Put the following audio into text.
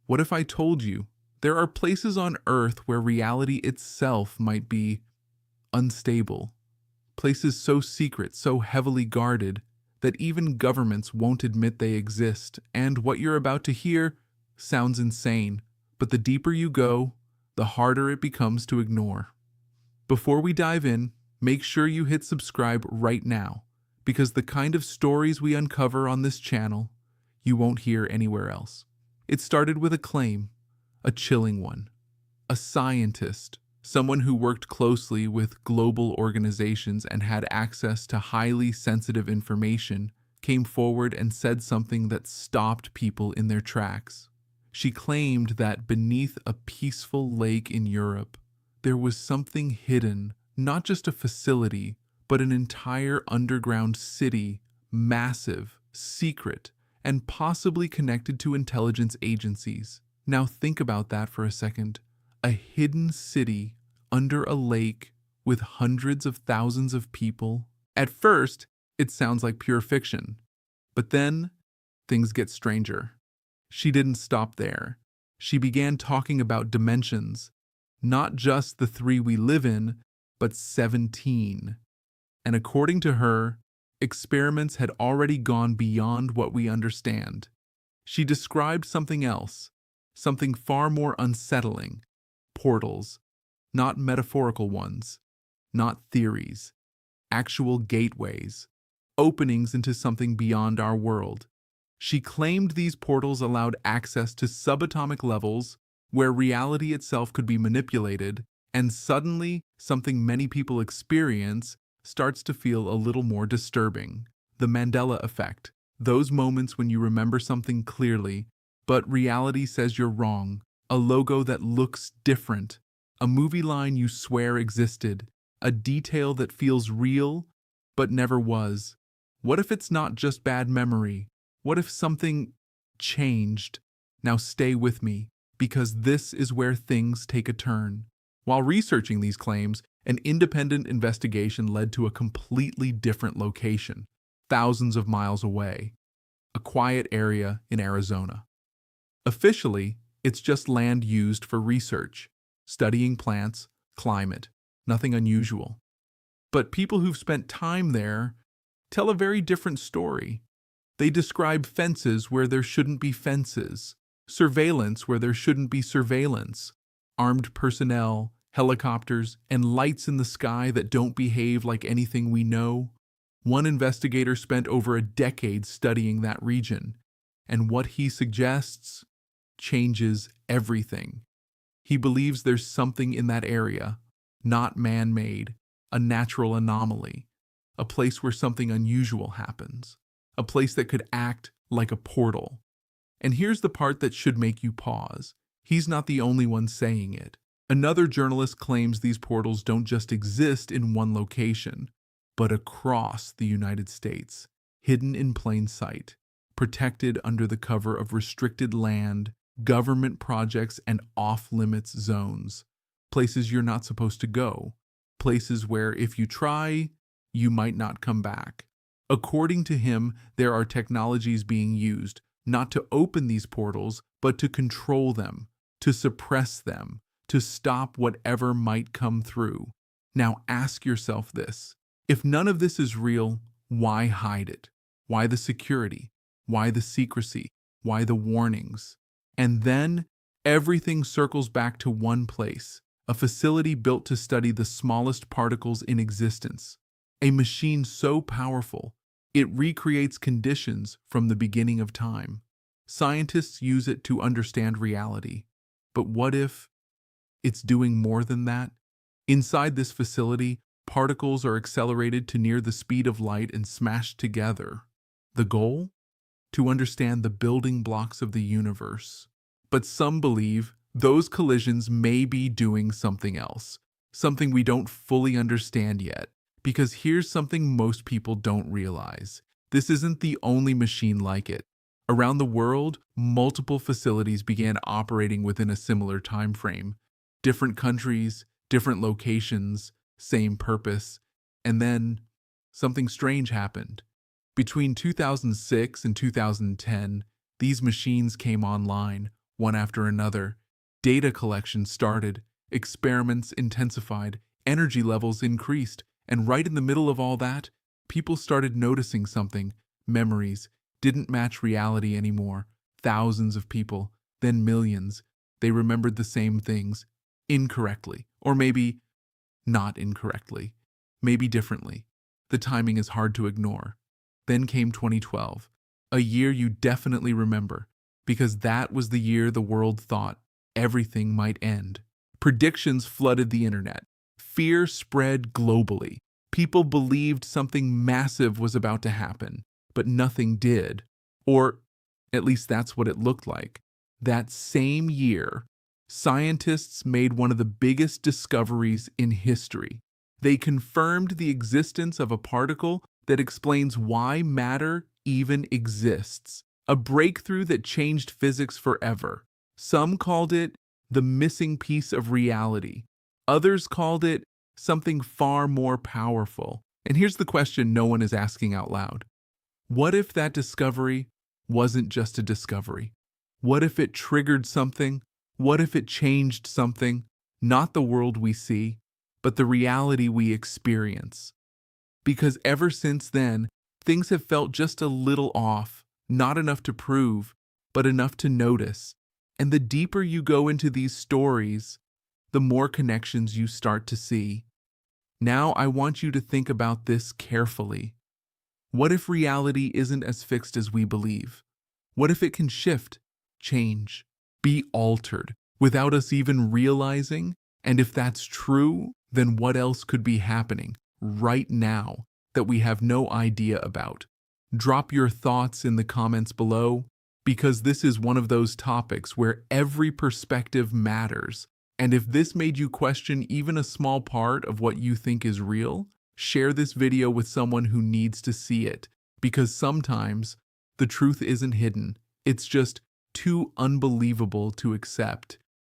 What if I told you there are places on Earth where reality itself might be unstable? Places so secret, so heavily guarded, that even governments won't admit they exist. And what you're about to hear sounds insane, but the deeper you go, the harder it becomes to ignore. Before we dive in, make sure you hit subscribe right now, because the kind of stories we uncover on this channel, you won't hear anywhere else. It started with a claim, a chilling one. A scientist, someone who worked closely with global organizations and had access to highly sensitive information, came forward and said something that stopped people in their tracks. She claimed that beneath a peaceful lake in Europe, there was something hidden, not just a facility, but an entire underground city, massive, secret, and possibly connected to intelligence agencies. Now think about that for a second. A hidden city under a lake with hundreds of thousands of people. At first, it sounds like pure fiction. But then, things get stranger. She didn't stop there. She began talking about dimensions, not just the 3 we live in, but 17. And according to her, experiments had already gone beyond what we understand. She described something else, something far more unsettling. Portals, not metaphorical ones, not theories, actual gateways, openings into something beyond our world. She claimed these portals allowed access to subatomic levels where reality itself could be manipulated, and suddenly something many people experience starts to feel a little more disturbing. The Mandela Effect. Those moments when you remember something clearly, but reality says you're wrong. A logo that looks different. A movie line you swear existed. A detail that feels real, but never was. What if it's not just bad memory? What if something changed? Now stay with me, because this is where things take a turn. While researching these claims, an independent investigation led to a completely different location, thousands of miles away. A quiet area in Arizona. Officially, it's just land used for research, studying plants, climate, nothing unusual. But people who've spent time there tell a very different story. They describe fences where there shouldn't be fences, surveillance where there shouldn't be surveillance, armed personnel, helicopters, and lights in the sky that don't behave like anything we know. One investigator spent over a decade studying that region, and what he suggests changes everything. He believes there's something in that area, not man-made, a natural anomaly, a place where something unusual happens, a place that could act like a portal. And here's the part that should make you pause. He's not the only one saying it. Another journalist claims these portals don't just exist in one location, but across the United States, hidden in plain sight, protected under the cover of restricted land, government projects, and off-limits zones, places you're not supposed to go, places where if you try, you might not come back. According to him, there are technologies being used, not to open these portals, but to control them, to suppress them, to stop whatever might come through. Now ask yourself this. If none of this is real, why hide it? Why the security? Why the secrecy? Why the warnings? And then everything circles back to one place, a facility built to study the smallest particles in existence. A machine so powerful, it recreates conditions from the beginning of time. Scientists use it to understand reality. But what if it's doing more than that? Inside this facility, particles are accelerated to near the speed of light and smashed together. The goal? To understand the building blocks of the universe. But some believe those collisions may be doing something else, something we don't fully understand yet. Because here's something most people don't realize. This isn't the only machine like it. Around the world, multiple facilities began operating within a similar time frame. Different countries, different locations, same purpose. And then something strange happened. Between 2006 and 2010, these machines came online, one after another. Data collection started, experiments intensified, energy levels increased, and right in the middle of all that, people started noticing something. Memories didn't match reality anymore. Thousands of people, then millions. They remembered the same things, incorrectly, or maybe not incorrectly, maybe differently. The timing is hard to ignore. Then came 2012, a year you definitely remember, because that was the year the world thought everything might end. Predictions flooded the internet. Fear spread globally. People believed something massive was about to happen, but nothing did. Or at least that's what it looked like. That same year, scientists made one of the biggest discoveries in history. They confirmed the existence of a particle that explains why matter even exists. A breakthrough that changed physics forever. Some called it the missing piece of reality. Others called it something far more powerful. And here's the question no one is asking out loud. What if that discovery wasn't just a discovery? What if it triggered something? What if it changed something? Not the world we see, but the reality we experience. Because ever since then, things have felt just a little off, not enough to prove, but enough to notice. And the deeper you go into these stories, the more connections you start to see. Now I want you to think about this carefully. What if reality isn't as fixed as we believe? What if it can shift, change, be altered without us even realizing? And if that's true, then what else could be happening right now that we have no idea about? Drop your thoughts in the comments below, because this is one of those topics where every perspective matters. And if this made you question even a small part of what you think is real, share this video with someone who needs to see it, because sometimes the truth isn't hidden. It's just too unbelievable to accept.